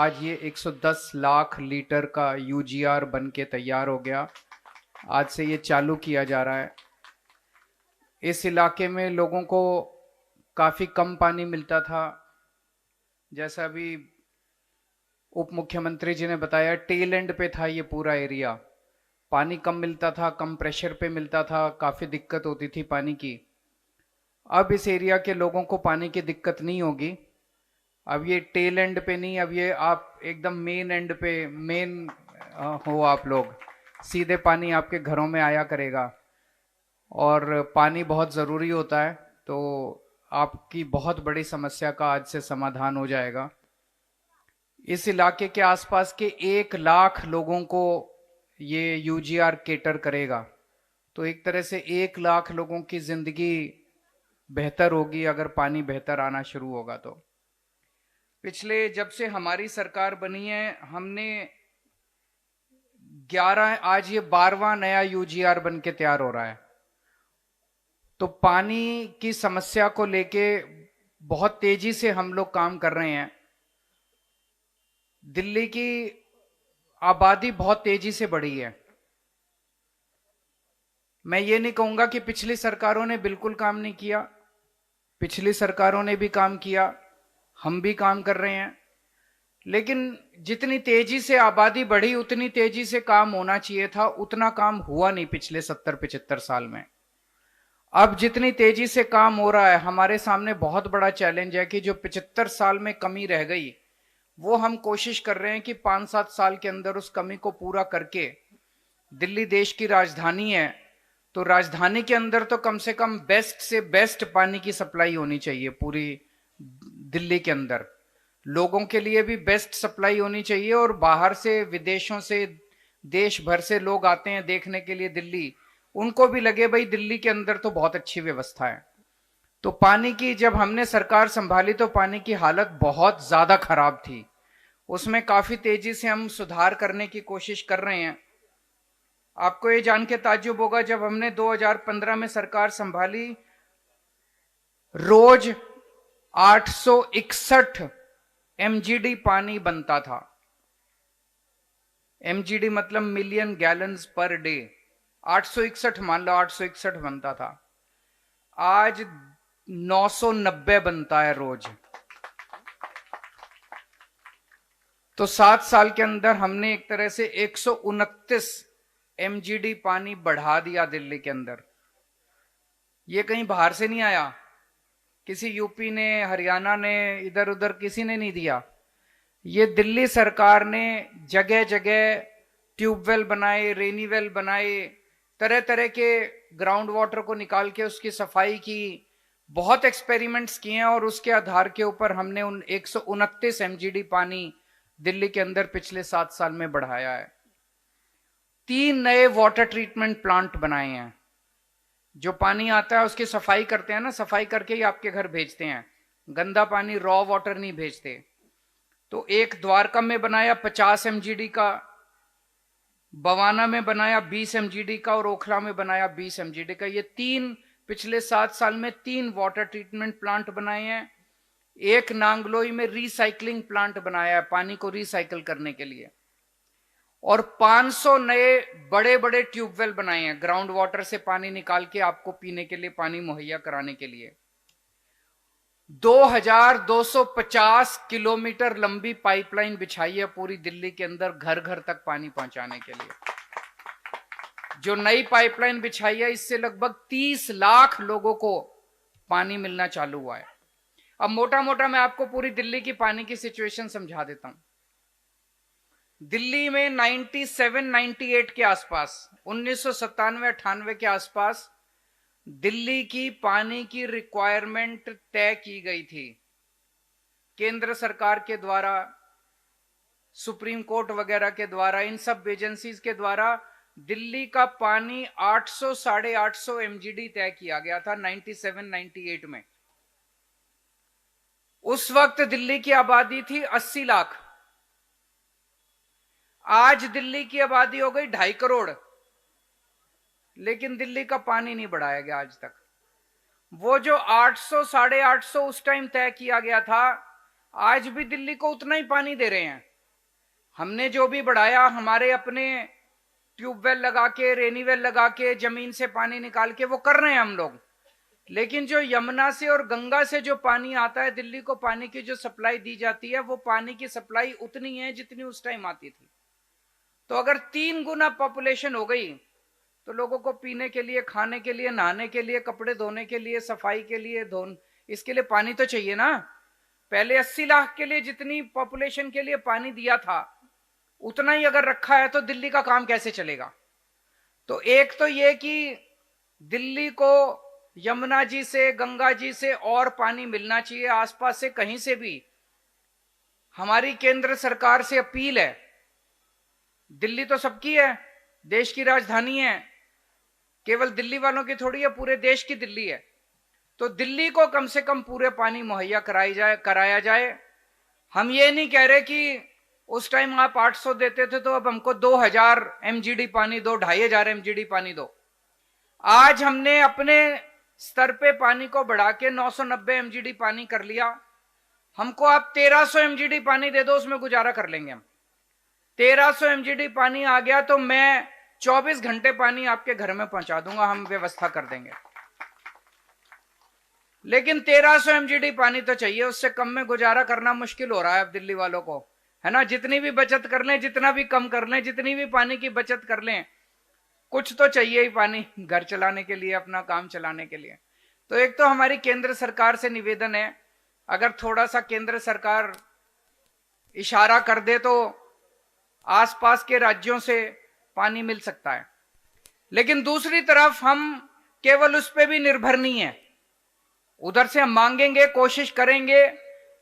आज ये 110 लाख लीटर का यूजीआर बन के तैयार हो गया। आज से ये चालू किया जा रहा है। इस इलाके में लोगों को काफ़ी कम पानी मिलता था। जैसा अभी उप मुख्यमंत्री जी ने बताया, टेल एंड पे था ये पूरा एरिया। पानी कम मिलता था, कम प्रेशर पे मिलता था, काफ़ी दिक्कत होती थी पानी की। अब इस एरिया के लोगों को पानी की दिक्कत नहीं होगी। अब ये टेल एंड पे नहीं, अब ये आप एकदम मेन एंड पे मेन हो आप लोग। सीधे पानी आपके घरों में आया करेगा और पानी बहुत ज़रूरी होता है, तो आपकी बहुत बड़ी समस्या का आज से समाधान हो जाएगा। इस इलाके के आसपास के 1 लाख लोगों को ये यूजीआर केटर करेगा। तो एक तरह से 1 लाख लोगों की ज़िंदगी बेहतर होगी अगर पानी बेहतर आना शुरू होगा। तो पिछले जब से हमारी सरकार बनी है, हमने 11, आज ये 12वां नया यूजीआर बन के तैयार हो रहा है। तो पानी की समस्या को लेके बहुत तेजी से हम लोग काम कर रहे हैं। दिल्ली की आबादी बहुत तेजी से बढ़ी है। मैं ये नहीं कहूंगा कि पिछली सरकारों ने बिल्कुल काम नहीं किया, पिछली सरकारों ने भी काम किया, हम भी काम कर रहे हैं। लेकिन जितनी तेजी से आबादी बढ़ी उतनी तेजी से काम होना चाहिए था, उतना काम हुआ नहीं पिछले 70-75 साल में। अब जितनी तेजी से काम हो रहा है, हमारे सामने बहुत बड़ा चैलेंज है कि जो 75 साल में कमी रह गई, वो हम कोशिश कर रहे हैं कि 5-7 साल के अंदर उस कमी को पूरा करके, दिल्ली देश की राजधानी है, तो राजधानी के अंदर तो कम से कम बेस्ट से बेस्ट पानी की सप्लाई होनी चाहिए पूरी दिल्ली के अंदर। लोगों के लिए भी बेस्ट सप्लाई होनी चाहिए, और बाहर से, विदेशों से, देश भर से लोग आते हैं देखने के लिए दिल्ली, उनको भी लगे भाई दिल्ली के अंदर तो बहुत अच्छी व्यवस्था है। तो पानी की जब हमने सरकार संभाली तो पानी की हालत बहुत ज्यादा खराब थी। उसमें काफी तेजी से हम सुधार करने की कोशिश कर रहे हैं। आपको ये जान के ताज्जुब होगा, जब हमने 2015 में सरकार संभाली, रोज 861 एमजीडी पानी बनता था। एमजीडी मतलब मिलियन गैलन्स पर डे। 861, मान लो 861 बनता था। आज 990 बनता है रोज। तो 7 साल के अंदर हमने एक तरह से 129 एमजीडी पानी बढ़ा दिया दिल्ली के अंदर। ये कहीं बाहर से नहीं आया, किसी यूपी ने, हरियाणा ने, इधर उधर किसी ने नहीं दिया। ये दिल्ली सरकार ने जगह जगह ट्यूबवेल बनाए, रेनीवेल बनाए, तरह तरह के ग्राउंड वाटर को निकाल के उसकी सफाई की, बहुत एक्सपेरिमेंट्स किए हैं, और उसके आधार के ऊपर हमने उन 129 एमजीडी पानी दिल्ली के अंदर पिछले 7 साल में बढ़ाया है। 3 नए वाटर ट्रीटमेंट प्लांट बनाए हैं। जो पानी आता है उसकी सफाई करते हैं ना, सफाई करके ही आपके घर भेजते हैं, गंदा पानी, रॉ वाटर नहीं भेजते। तो एक द्वारका में बनाया 50 एमजीडी का, बवाना में बनाया 20 एमजीडी का, और ओखला में बनाया 20 एमजीडी का। ये 3 पिछले 7 साल में 3 वाटर ट्रीटमेंट प्लांट बनाए हैं। एक नांगलोई में रिसाइकलिंग प्लांट बनाया है पानी को रिसाइकल करने के लिए, और 500 नए बड़े बड़े ट्यूबवेल बनाए हैं ग्राउंड वाटर से पानी निकाल के आपको पीने के लिए पानी मुहैया कराने के लिए। 2250 किलोमीटर लंबी पाइपलाइन बिछाई है पूरी दिल्ली के अंदर, घर घर तक पानी पहुंचाने के लिए। जो नई पाइपलाइन बिछाई है, इससे लगभग 30 लाख लोगों को पानी मिलना चालू हुआ है। अब मोटा मोटा मैं आपको पूरी दिल्ली की पानी की सिचुएशन समझा देता हूं। दिल्ली में 97-98 के आसपास, 1997-98 के आसपास दिल्ली की पानी की रिक्वायरमेंट तय की गई थी केंद्र सरकार के द्वारा, सुप्रीम कोर्ट वगैरह के द्वारा, इन सब एजेंसीज के द्वारा। दिल्ली का पानी 800-850 एमजीडी तय किया गया था 97-98 में। उस वक्त दिल्ली की आबादी थी 80 लाख। आज दिल्ली की आबादी हो गई 2.5 करोड़, लेकिन दिल्ली का पानी नहीं बढ़ाया गया आज तक। वो जो 800-850 उस टाइम तय किया गया था, आज भी दिल्ली को उतना ही पानी दे रहे हैं। हमने जो भी बढ़ाया, हमारे अपने ट्यूबवेल लगा के, रेनीवेल लगा के, जमीन से पानी निकाल के वो कर रहे हैं हम लोग। लेकिन जो यमुना से और गंगा से जो पानी आता है, दिल्ली को पानी की जो सप्लाई दी जाती है, वो पानी की सप्लाई उतनी है जितनी उस टाइम आती थी। तो अगर 3 गुना पॉपुलेशन हो गई तो लोगों को पीने के लिए, खाने के लिए, नहाने के लिए, कपड़े धोने के लिए, सफाई के लिए, इसके लिए पानी तो चाहिए ना। पहले 80 लाख के लिए जितनी पॉपुलेशन के लिए पानी दिया था, उतना ही अगर रखा है तो दिल्ली का काम कैसे चलेगा? तो एक तो ये कि दिल्ली को यमुना जी से, गंगा जी से और पानी मिलना चाहिए, आसपास से कहीं से भी। हमारी केंद्र सरकार से अपील है, दिल्ली तो सबकी है, देश की राजधानी है, केवल दिल्ली वालों की थोड़ी है, पूरे देश की दिल्ली है। तो दिल्ली को कम से कम पूरे पानी मुहैया कराया जाए। हम ये नहीं कह रहे कि उस टाइम आप 800 देते थे तो अब हमको 2000 एमजीडी पानी दो, 2500 एमजीडी पानी दो। आज हमने अपने स्तर पे पानी को बढ़ा के 990 एमजीडी पानी कर लिया। हमको आप 1300 एमजीडी पानी दे दो, उसमें गुजारा कर लेंगे हम। 1300 एमजीडी पानी आ गया तो मैं 24 घंटे पानी आपके घर में पहुंचा दूंगा, हम व्यवस्था कर देंगे। लेकिन 1300 एमजीडी पानी तो चाहिए, उससे कम में गुजारा करना मुश्किल हो रहा है अब दिल्ली वालों को, है ना। जितनी भी बचत कर लें, जितना भी कम कर लें, जितनी भी पानी की बचत कर लें, कुछ तो चाहिए ही पानी घर चलाने के लिए, अपना काम चलाने के लिए। तो एक तो हमारी केंद्र सरकार से निवेदन है, अगर थोड़ा सा केंद्र सरकार इशारा कर दे तो आसपास के राज्यों से पानी मिल सकता है। लेकिन दूसरी तरफ हम केवल उस पर भी निर्भर नहीं है, उधर से हम मांगेंगे, कोशिश करेंगे।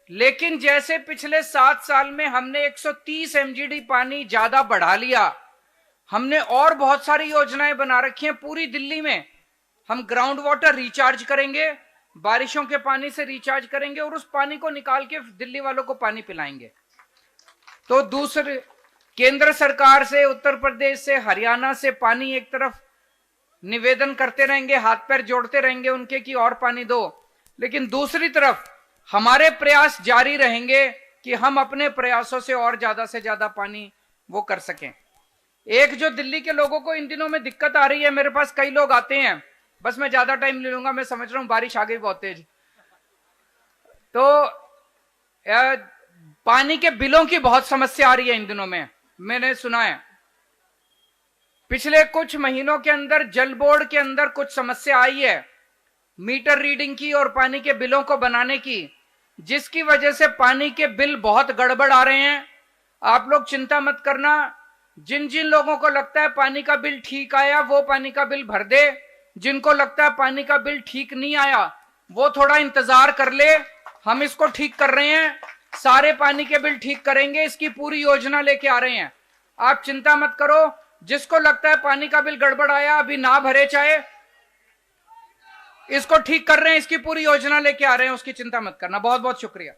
लेकिन जैसे पिछले 7 साल में हमने 130 एमजीडी पानी ज्यादा बढ़ा लिया, हमने और बहुत सारी योजनाएं बना रखी हैं पूरी दिल्ली में। हम ग्राउंड वाटर रिचार्ज करेंगे, बारिशों के पानी से रिचार्ज करेंगे और उस पानी को निकाल के दिल्ली वालों को पानी पिलाएंगे। तो दूसरे केंद्र सरकार से, उत्तर प्रदेश से, हरियाणा से पानी एक तरफ निवेदन करते रहेंगे, हाथ पैर जोड़ते रहेंगे उनके कि और पानी दो। लेकिन दूसरी तरफ हमारे प्रयास जारी रहेंगे कि हम अपने प्रयासों से और ज्यादा से ज्यादा पानी वो कर सकें। एक जो दिल्ली के लोगों को इन दिनों में दिक्कत आ रही है, मेरे पास कई लोग आते हैं, बस मैं ज्यादा टाइम ले लूंगा, मैं समझ रहा हूं बारिश आ गई बहुत तेज। तो पानी के बिलों की बहुत समस्या आ रही है इन दिनों में, मैंने सुना है। पिछले कुछ महीनों के अंदर जल बोर्ड के अंदर कुछ समस्या आई है मीटर रीडिंग की और पानी के बिलों को बनाने की, जिसकी वजह से पानी के बिल बहुत गड़बड़ आ रहे हैं। आप लोग चिंता मत करना, जिन जिन लोगों को लगता है पानी का बिल ठीक आया वो पानी का बिल भर दे, जिनको लगता है पानी का बिल ठीक नहीं आया वो थोड़ा इंतजार कर ले। हम इसको ठीक कर रहे हैं, सारे पानी के बिल ठीक करेंगे, इसकी पूरी योजना लेके आ रहे हैं। आप चिंता मत करो, जिसको लगता है पानी का बिल गड़बड़ आया अभी ना भरे, चाहे इसको ठीक कर रहे हैं, इसकी पूरी योजना लेके आ रहे हैं, उसकी चिंता मत करना। बहुत बहुत शुक्रिया।